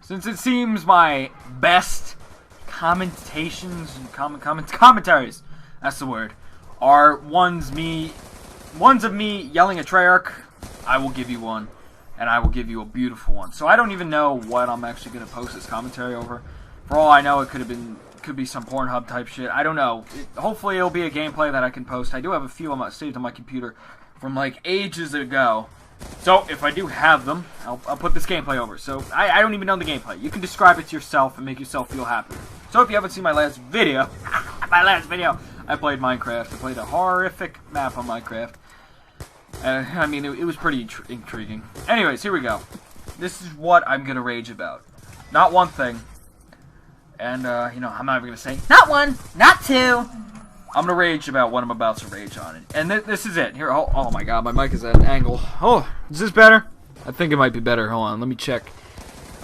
Since it seems my best commentaries, commentaries, that's the word, are ones of me yelling at Treyarch, I will give you one, and I will give you a beautiful one. So I don't even know what I'm actually going to post this commentary over. For all I know, it could be some Pornhub type shit. I don't know. Hopefully it'll be a gameplay that I can post. I do have a few saved on my computer from like ages ago. So if I do have them, I'll put this gameplay over. So I don't even know the gameplay. You can describe it to yourself and make yourself feel happy. So if you haven't seen my last video, I played Minecraft. I played a horrific map on Minecraft. I mean, it was pretty intriguing. Anyways, here we go. This is what I'm gonna rage about. Not one thing. And, you know, I'm not even gonna say, not one, not two. I'm gonna rage about what I'm about to rage on. And this is it. Here, oh my god, my mic is at an angle. Oh, is this better? I think it might be better. Hold on, let me check.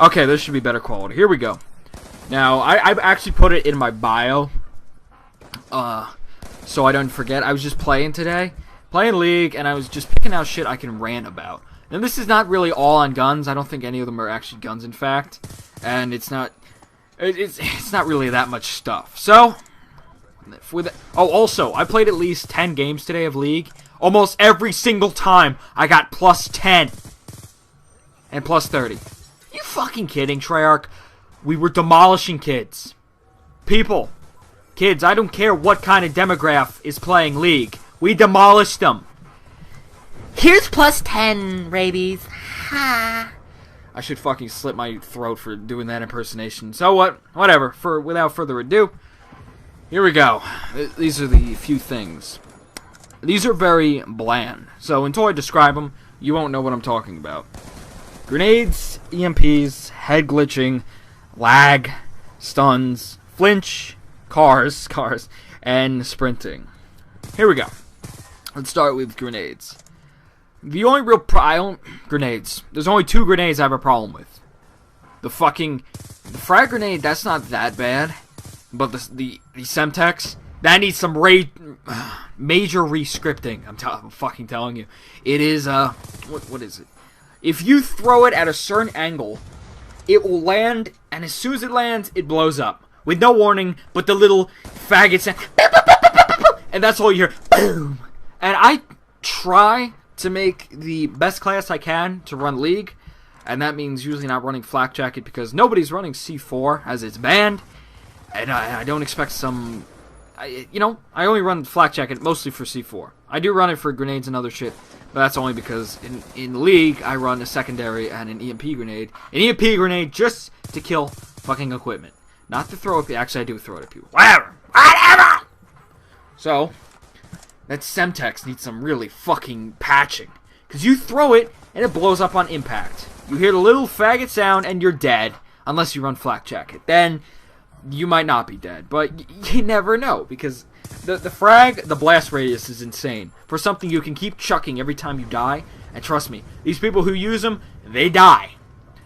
Okay, this should be better quality. Here we go. Now, I've actually put it in my bio. So I don't forget. I was just playing today. Playing League, and I was just picking out shit I can rant about. And this is not really all on guns. I don't think any of them are actually guns, in fact. And it's not really that much stuff. So, also, I played at least 10 games today of League. Almost every single time, I got plus 10. And plus 30. You fucking kidding, Treyarch? We were demolishing kids. People. Kids, I don't care what kind of demographic is playing League. We demolished them. Here's plus 10, rabies. Ha. I should fucking slit my throat for doing that impersonation. So what? Whatever. Without further ado, here we go. These are the few things. These are very bland. So until I describe them, you won't know what I'm talking about. Grenades, EMPs, head glitching, lag, stuns, flinch, cars, and sprinting. Here we go. Let's start with grenades. The only real grenades. There's only 2 grenades I have a problem with. The frag grenade, that's not that bad. But the Semtex, that needs some major re-scripting. I'm fucking telling you. It is, what is it? If you throw it at a certain angle, it will land, and as soon as it lands, it blows up. With no warning, but the little faggot sound. And that's all you hear. Boom! And I try to make the best class I can to run League. And that means usually not running Flak Jacket because nobody's running C4 as it's banned. And I don't expect some... I only run Flak Jacket mostly for C4. I do run it for grenades and other shit. But that's only because in League, I run a secondary and an EMP grenade. An EMP grenade just to kill fucking equipment. Not to throw it... Actually, I do throw it at people. Whatever! So, that Semtex needs some really fucking patching. Because you throw it, and it blows up on impact. You hear the little faggot sound, and you're dead. Unless you run Flak Jacket. Then, you might not be dead. But you never know. Because the frag, the blast radius is insane. For something you can keep chucking every time you die. And trust me, these people who use them, they die.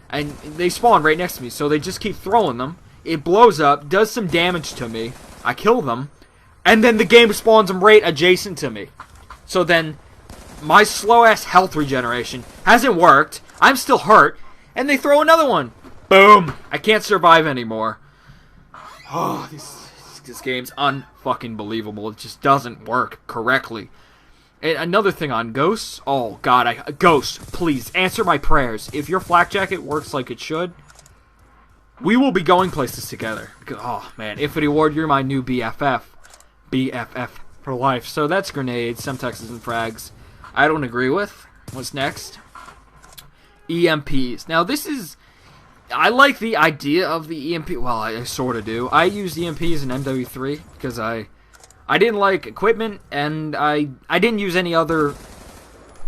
And they spawn right next to me. So they just keep throwing them. It blows up, does some damage to me. I kill them. And then the game spawns them right adjacent to me. So then, my slow-ass health regeneration hasn't worked. I'm still hurt. And they throw another one. Boom. I can't survive anymore. Oh, this game's unfucking believable. It just doesn't work correctly. And another thing on Ghosts. Oh, God. Ghosts, please, answer my prayers. If your Flak Jacket works like it should, we will be going places together. Because, oh, man. Infinity Ward, you're my new BFF. BFF for life. So that's grenades, Semtexes, and frags. I don't agree with. What's next? EMPs. Now this is... I like the idea of the EMP. Well, I sort of do. I use EMPs in MW3 because I didn't like equipment, and I didn't use any other...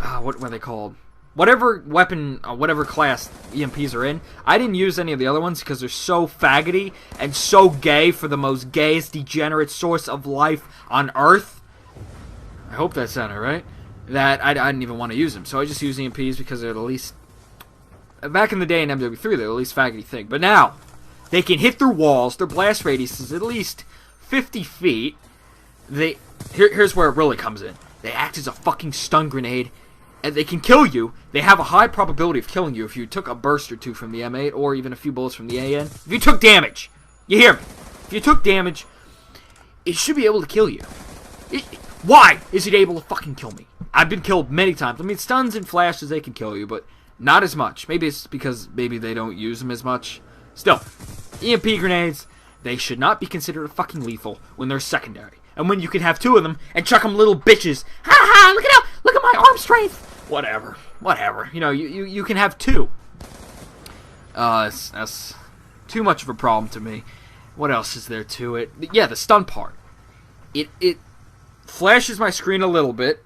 what are they called? Whatever weapon, whatever class EMPs are in, I didn't use any of the other ones because they're so faggoty and so gay for the most gayest, degenerate source of life on Earth. I hope that sounded right. That I didn't even want to use them. So I just use EMPs because they're the least... Back in the day in MW3, they're the least faggoty thing. But now, they can hit through walls. Their blast radius is at least 50 feet. Here's where it really comes in. They act as a fucking stun grenade. and they can kill you. They have a high probability of killing you if you took a burst or two from the M8 or even a few bullets from the AN. If you took damage, you hear me? If you took damage, it should be able to kill you. Why is it able to fucking kill me? I've been killed many times. I mean, stuns and flashes, they can kill you, but not as much. Maybe it's because maybe they don't use them as much. Still, EMP grenades, they should not be considered fucking lethal when they're secondary. And when you can have two of them and chuck them little bitches. Ha ha, look at my arm strength. Whatever. You know, you can have two. That's too much of a problem to me. What else is there to it? Yeah, the stun part. It flashes my screen a little bit.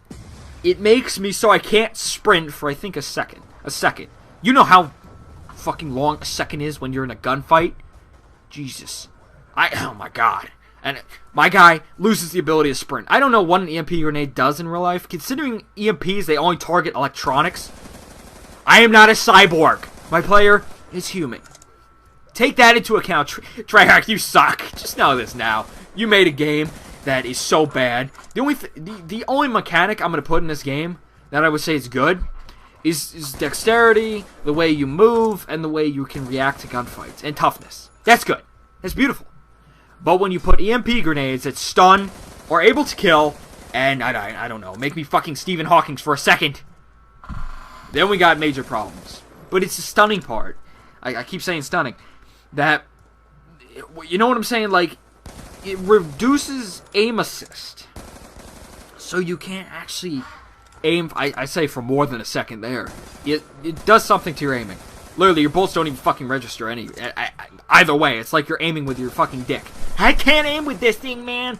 It makes me so I can't sprint for, I think, a second. You know how fucking long a second is when you're in a gunfight? Jesus. Oh my god. And my guy loses the ability to sprint. I don't know what an EMP grenade does in real life. Considering EMPs, they only target electronics. I am not a cyborg. My player is human. Take that into account. Treyarch, you suck. Just know this now. You made a game that is so bad. The only mechanic I'm going to put in this game that I would say is good is dexterity, the way you move, and the way you can react to gunfights, and toughness. That's good. That's beautiful. But when you put EMP grenades that stun, or able to kill, and I don't know, make me fucking Stephen Hawking for a second, then we got major problems. But it's the stunning part. I keep saying stunning. That, you know what I'm saying? Like, it reduces aim assist. So you can't actually aim, I say, for more than a second there. It does something to your aiming. Literally, your bullets don't even fucking register either way. It's like you're aiming with your fucking dick. I can't aim with this thing, man.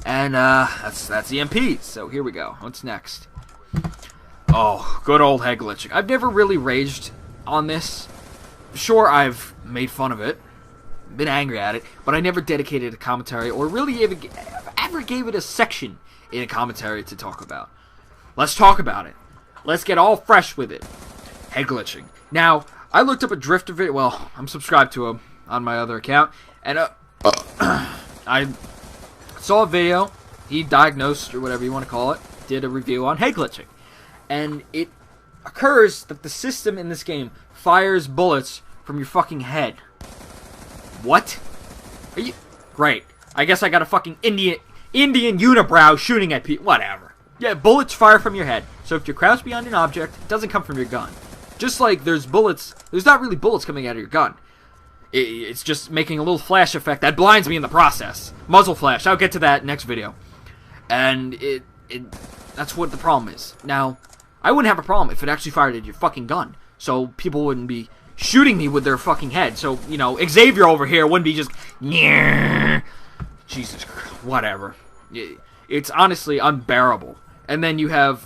And that's EMPs. So here we go. What's next? Oh, good old head glitching. I've never really raged on this. Sure, I've made fun of it, been angry at it, but I never dedicated a commentary or really ever gave it a section in a commentary to talk about. Let's talk about it. Let's get all fresh with it. Head glitching. Now, I looked up a drifter video. Well, I'm subscribed to him on my other account, and I saw a video. He diagnosed, or whatever you want to call it, did a review on head glitching. And it occurs that the system in this game fires bullets from your fucking head. What? Are you... Great. I guess I got a fucking Indian unibrow shooting at people. Whatever. Yeah, bullets fire from your head. So if you're crouched behind an object, it doesn't come from your gun. Just like there's bullets, there's not really bullets coming out of your gun. It's just making a little flash effect that blinds me in the process. Muzzle flash. I'll get to that next video. And that's what the problem is. Now, I wouldn't have a problem if it actually fired at your fucking gun. So people wouldn't be shooting me with their fucking head. So, you know, Xavier over here wouldn't be just... Jesus Christ. Whatever. It's honestly unbearable. And then you have...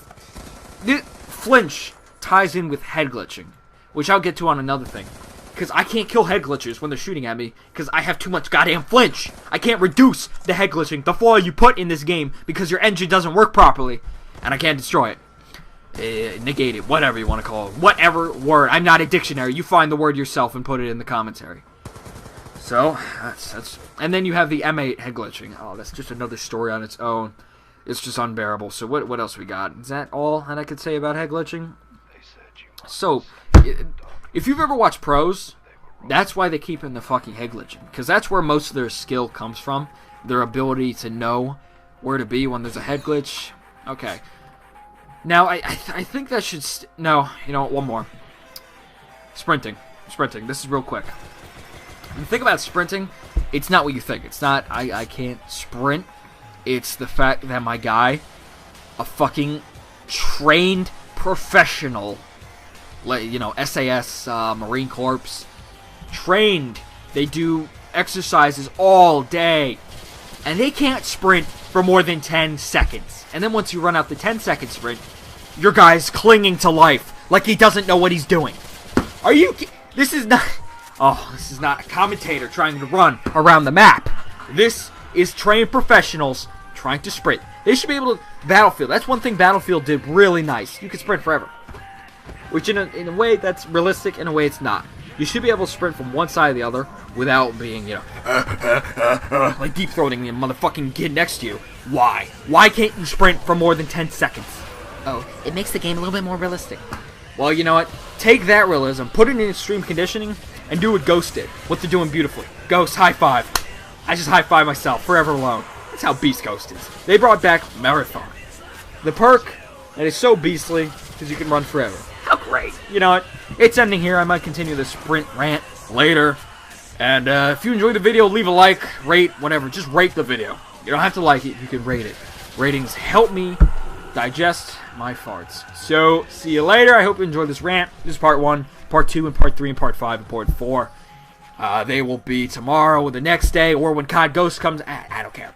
Flinch ties in with head glitching, which I'll get to on another thing. Because I can't kill head glitchers when they're shooting at me, because I have too much goddamn flinch. I can't reduce the head glitching, the foil you put in this game, because your engine doesn't work properly, and I can't destroy it. Negate it, whatever you want to call it. Whatever word. I'm not a dictionary. You find the word yourself and put it in the commentary. So, that's... And then you have the M8 head glitching. Oh, that's just another story on its own. It's just unbearable. So what else we got? Is that all that I could say about head glitching? So, if you've ever watched pros, that's why they keep in the fucking head glitching. Because that's where most of their skill comes from. Their ability to know where to be when there's a head glitch. Okay. Now, I think that should... No, you know what? One more. Sprinting. This is real quick. When you think about sprinting, it's not what you think. It's not, I can't sprint. It's the fact that my guy, a fucking trained professional, you know, SAS, Marine Corps, trained. They do exercises all day. And they can't sprint for more than 10 seconds. And then once you run out the 10-second sprint, your guy's clinging to life like he doesn't know what he's doing. Are you... This is not... Oh, this is not a commentator trying to run around the map. This is trained professionals trying to sprint. They should be able to... Battlefield. That's one thing Battlefield did really nice. You can sprint forever. Which in a way that's realistic, in a way it's not. You should be able to sprint from one side to the other without being, you know, like deep-throating the motherfucking kid next to you. Why? Why can't you sprint for more than 10 seconds? Oh, it makes the game a little bit more realistic. Well, you know what? Take that realism, put it in extreme conditioning, and do what Ghost did. What they're doing beautifully. Ghost, high five. I just high five myself, forever alone. That's how beast Ghost is. They brought back Marathon. The perk that is so beastly, because you can run forever. How great. You know what? It's ending here. I might continue the sprint rant later. And if you enjoyed the video, leave a like, rate, whatever. Just rate the video. You don't have to like it, you can rate it. Ratings help me digest my farts. So, see you later. I hope you enjoyed this rant. This is part 1, part 2, and part 3, and part 5, and part 4. They will be tomorrow or the next day, or when COD Ghost comes. I don't care.